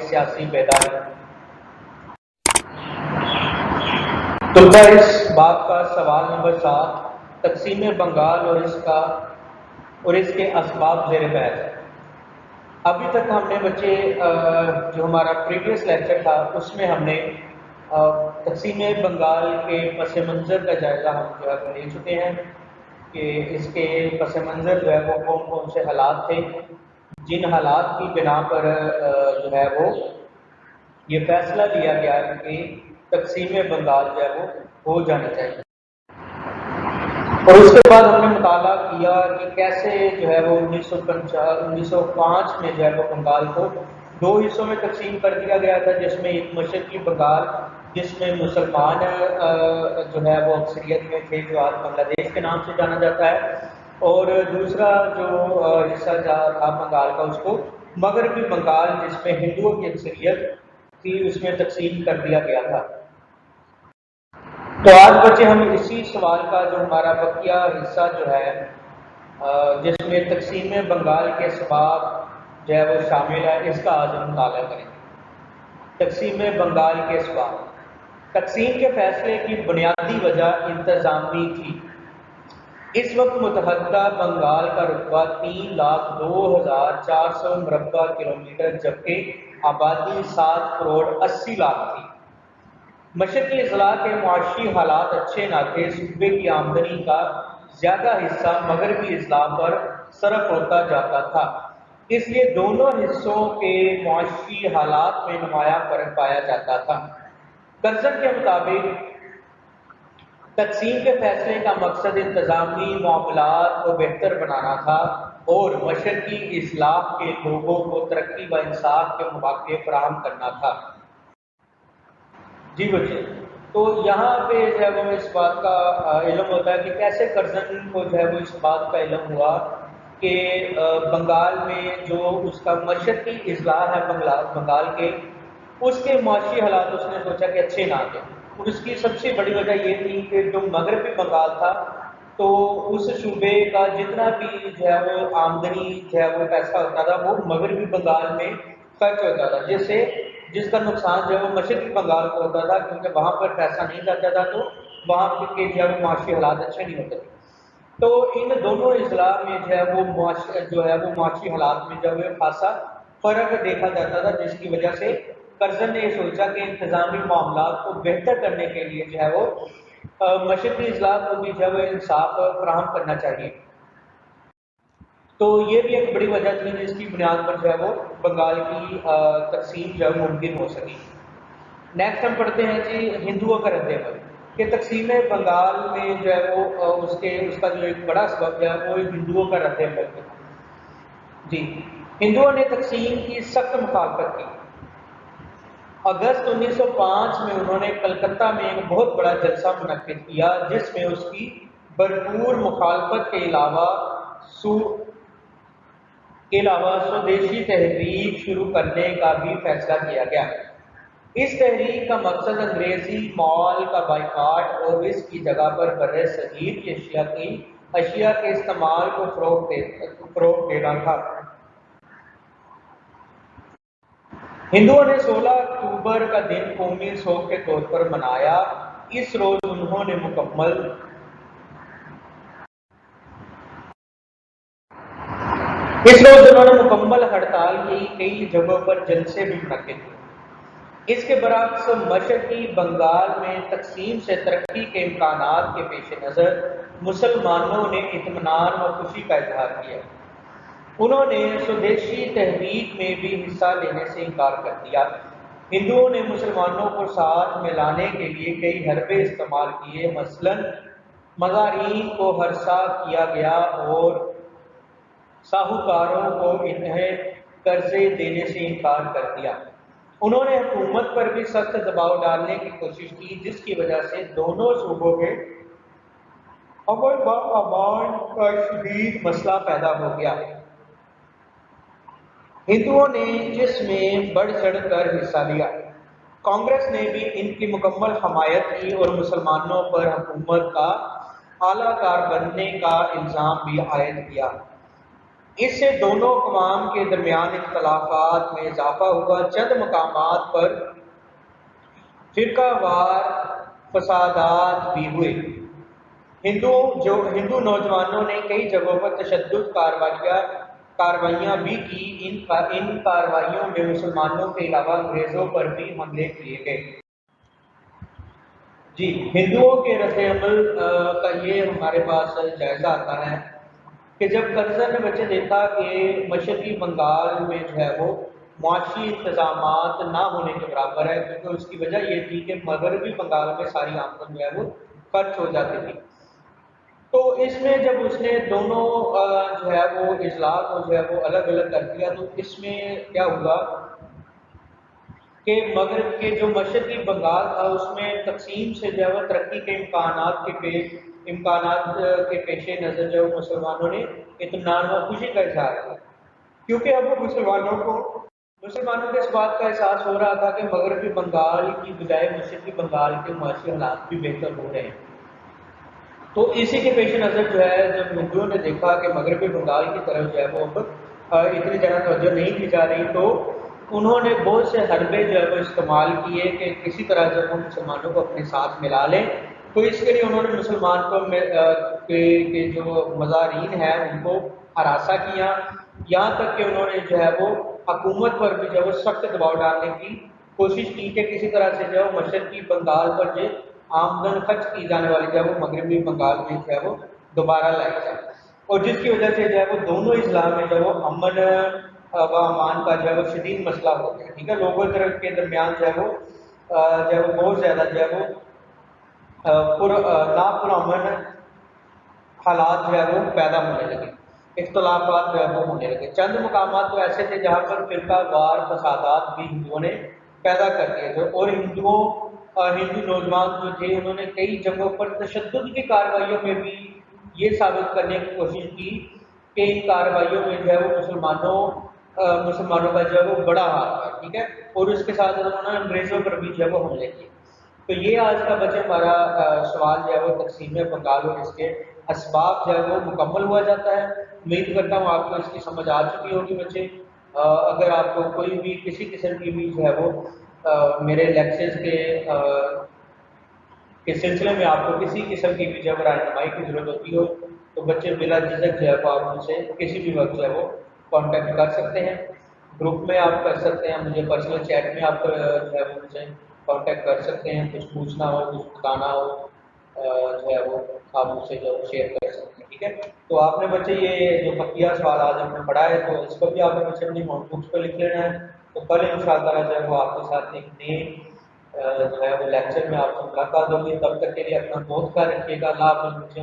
سیاسی بیداری۔ طلبہ اس باب کا سوال نمبر 7 تقسیم بنگال اور اس کے اسباب زیر بحث ہے۔ ابھی تک ہم نے بچے جو ہمارا پریویس لیکچر تھا اس میں ہم نے تقسیم بنگال کے پس منظر کا جائزہ ہم جو ہے لے چکے ہیں کہ اس کے پس منظر جو ہے وہ کون کون سے حالات تھے، جن حالات کی بنا پر جو ہے وہ یہ فیصلہ لیا گیا کہ تقسیم بنگال جو ہے وہ ہو جانی چاہیے۔ اور اس کے بعد ہم نے مطالعہ کیا کہ کیسے جو ہے وہ 1905 میں جو ہے وہ بنگال کو 2 حصوں میں تقسیم کر دیا گیا تھا، جس میں ایک مشرقی بنگال جس میں مسلمان جو ہے وہ اکثریت میں تھے، جو آج بنگلہ دیش کے نام سے جانا جاتا ہے، اور دوسرا جو حصہ تھا بنگال کا اس کو مغربی بنگال جس میں ہندوؤں کی اکثریت تھی اس میں تقسیم کر دیا گیا تھا۔ تو آج بچے ہم اسی سوال کا جو ہمارا بقیہ حصہ جو ہے جس میں تقسیم بنگال کے اسباب جو ہے وہ شامل ہے، اس کا آج ہم مطالعہ کریں گے۔ تقسیم بنگال کے اسباب۔ تقسیم کے فیصلے کی بنیادی وجہ انتظامی تھی۔ اس وقت متحدہ بنگال کا رقبہ 3,02,400 مربع کلومیٹر جبکہ آبادی 7,80,00,000 تھی۔ مشرقی اضلاع کے معاشی حالات اچھے نہ تھے، صوبے کی آمدنی کا زیادہ حصہ مغربی اضلاع پر صرف ہوتا جاتا تھا، اس لیے دونوں حصوں کے معاشی حالات میں نمایاں فرق پایا جاتا تھا۔ کرزن کے مطابق تقسیم کے فیصلے کا مقصد انتظامی معاملات کو بہتر بنانا تھا اور مشرقی اضلاع کے لوگوں کو ترقی و انصاف کے مواقع فراہم کرنا تھا۔ جی بچے، تو یہاں پہ جو ہے وہ اس بات کا علم ہوتا ہے کہ کیسے کرزن کو جو ہے وہ اس بات کا علم ہوا کہ بنگال میں جو اس کا مشرقی اضلاع ہے بنگال کے، اس کے معاشی حالات اس نے سوچا کہ اچھے نہ تھے، اور اس کی سب سے بڑی وجہ یہ تھی کہ جو مغربی بنگال تھا تو اس صوبے کا جتنا بھی جو ہے وہ آمدنی جو ہے وہ پیسہ ہوتا تھا وہ مغربی بنگال میں خرچ ہوتا تھا، جس کا نقصان جو ہے وہ مشرقی بنگال کو ہوتا تھا، کیونکہ وہاں پر پیسہ نہیں جاتا تھا تو وہاں کے جو ہے وہ معاشی حالات اچھے نہیں ہوتے تھے۔ تو ان دونوں اضلاع میں جو ہے وہ معاشی حالات میں جو ہے خاصا فرق دیکھا جاتا تھا، جس کی وجہ سے کرزن نے یہ سوچا کہ انتظامی معاملات کو بہتر کرنے کے لیے جو ہے وہ مشرقی اضلاع کو بھی جو ہے وہ انصاف فراہم کرنا چاہیے۔ تو یہ بھی ایک بڑی وجہ تھی جس کی بنیاد پر جو ہے وہ بنگال کی تقسیم جو ہے ممکن ہو سکی۔ نیکسٹ ہم پڑھتے ہیں جی ہندوؤں کا رد عمل کہ تقسیم بنگال میں جو ہے وہ اس کا جو ایک بڑا سبب ہے وہ ہندوؤں کا رد عمل تھا۔ جی، ہندوؤں نے تقسیم کی سخت مخالفت کی۔ اگست 1905 میں انہوں نے کلکتہ میں ایک بہت بڑا جلسہ منعقد کیا جس میں اس کی بھرپور مخالفت کے علاوہ سودیشی تحریک شروع کرنے کا بھی فیصلہ کیا گیا۔ اس تحریک کا مقصد انگریزی مال کا بائیکاٹ اور اس کی جگہ پر برِ صغیر کی اشیاء کے استعمال کو فروغ دینا تھا۔ ہندوؤں نے 16 اکتوبر کا دن قومی سوگ کے طور پر منایا۔ اس روز انہوں نے مکمل ہڑتال کی، کئی جگہوں پر جلسے بھی منعقد ہوئے۔ اس کے برعکس مشرقی بنگال میں تقسیم سے ترقی کے امکانات کے پیش نظر مسلمانوں نے اطمینان و خوشی کا اظہار کیا۔ انہوں نے سودیشی تحریک میں بھی حصہ لینے سے انکار کر دیا۔ ہندوؤں نے مسلمانوں کو ساتھ ملانے کے لیے کئی حربے استعمال کیے، مثلاً مزارین کو ہراساں کیا گیا اور ساہوکاروں کو انہیں قرضے دینے سے انکار کر دیا۔ انہوں نے حکومت پر بھی سخت دباؤ ڈالنے کی کوشش کی، جس کی وجہ سے دونوں صوبوں کے امن و امان کا شدید مسئلہ پیدا ہو گیا۔ ہندوؤں نے جس میں بڑھ چڑھ کر حصہ لیا۔ کانگریس نے بھی ان کی مکمل حمایت کی اور مسلمانوں پر حکومت کا اعلی کار بننے کا الزام بھی عائد کیا۔ اس سے دونوں اقوام کے درمیان اختلافات میں اضافہ ہوا، چند مقامات پر فرقہ وار فسادات بھی ہوئے۔ ہندو نوجوانوں نے کئی جگہوں پر تشدد کاروائیاں بھی کی۔ ان کاروائیوں میں مسلمانوں کے علاوہ انگریزوں پر بھی حملے کیے گئے۔ جی، ہندوؤں کے رد عمل کا یہ ہمارے پاس جائزہ آتا ہے کہ جب کرزن نے بچے دیکھا کہ مشرقی بنگال میں جو ہے وہ معاشی انتظامات نہ ہونے کے برابر ہے، کیونکہ اس کی وجہ یہ تھی کہ مغربی بنگال میں ساری آمدن جو ہے وہ خرچ ہو جاتی تھی۔ تو اس میں جب اس نے دونوں جو ہے وہ اضلاع کو جو ہے وہ الگ الگ کر دیا، تو اس میں کیا ہوا کہ مغرب کے جو مشرقی بنگال تھا اس میں تقسیم سے جو ہے وہ ترقی کے امکانات کے پیش نظر جو مسلمانوں نے اطمینان و خوشی کا اظہار کیا، کیونکہ اب مسلمانوں کے اس بات کا احساس ہو رہا تھا کہ مغربی بنگال کی بجائے مشرقی بنگال کے معاشی حالات بھی بہتر ہو رہے ہیں۔ تو اسی کے پیش نظر جو ہے جب ہندوؤں نے دیکھا کہ مغربی بنگال کی طرف جو ہے وہ اب اتنی زیادہ توجہ نہیں کی جا رہی، تو انہوں نے بہت سے حربے جو ہے وہ استعمال کیے کہ کسی طرح جب وہ مسلمانوں کو اپنے ساتھ ملا لیں۔ تو اس کے لیے انہوں نے مسلمان کے جو مظاہرین ہیں ان کو ہراساں کیا، یہاں تک کہ انہوں نے جو ہے وہ حکومت پر بھی جو ہے وہ سخت دباؤ ڈالنے کی کوشش کی کہ کسی طرح سے جو ہے وہ مشرقی بنگال پر جو آمدن خرچ کی جانے والی جو ہے وہ مغربی بنگال میں جو ہے وہ دوبارہ لائی جائے، اور جس کی وجہ سے جو ہے وہ دونوں اضلاع میں جو ہے وہ امن و امان کا جو ہے وہ شدید مسئلہ ہو گیا۔ ٹھیک ہے، لوگوں کے درمیان جو ہے وہ بہت زیادہ جو ہے وہ ناپرامن حالات جو ہے وہ پیدا ہونے لگے، اختلافات جو ہے وہ ہونے لگے۔ چند مقامات تو ایسے تھے جہاں پر فرقہ وار فسادات بھی ہندوؤں نے پیدا کر دیے تھے، اور ہندو نوجوان جو تھے انہوں نے کئی جگہوں پر تشدد کی کارروائیوں میں بھی یہ ثابت کرنے کی کوشش کی کہ ان کارروائیوں میں جو ہے وہ مسلمانوں کا جو ہے وہ بڑا ہاتھ ہے۔ ٹھیک ہے، اور اس کے ساتھ انہوں نے انگریزوں پر بھی جو ہے وہ حملے کیے۔ تو یہ آج کا بچے ہمارا سوال جو ہے وہ تقسیم بنگال اور اس کے اسباب جو ہے وہ مکمل ہوا جاتا ہے۔ امید کرتا ہوں آپ کو اس کی سمجھ آ چکی ہوگی بچے۔ اگر آپ کو کوئی بھی کسی قسم کی بھی جو ہے وہ میرے لیکچرز کے سلسلے میں آپ کو کسی قسم کی بھی جب رہنمائی کی ضرورت ہوتی ہو تو بچے بلا جھجک جو ہے وہ آپ ان سے کسی بھی وقت جو ہے وہ کانٹیکٹ کر سکتے ہیں، گروپ میں آپ کر سکتے ہیں، مجھے پرسنل چیٹ میں آپ جو ہے وہ مجھ سے کانٹیکٹ کر سکتے ہیں، کچھ پوچھنا ہو کچھ بتانا ہو جو ہے وہ آپ مجھ سے جو شیئر کر سکتے ہیں۔ ٹھیک ہے، تو آپ نے بچے یہ جو بقیہ سوال آج ہم نے پڑھا ہے تو اس کو بھی آپ نے بچے اپنی نوٹ بکس پہ لکھ لینا ہے، تو کل ان شاء اللہ جو ہے وہ آپ کے ساتھ ایک نئے جو ہے وہ لیکچر میں آپ سے ملاقات ہوگی۔ تب تک کے لیے اپنا بہت خیال رکھیے گا۔ اللہ حافظ بچے۔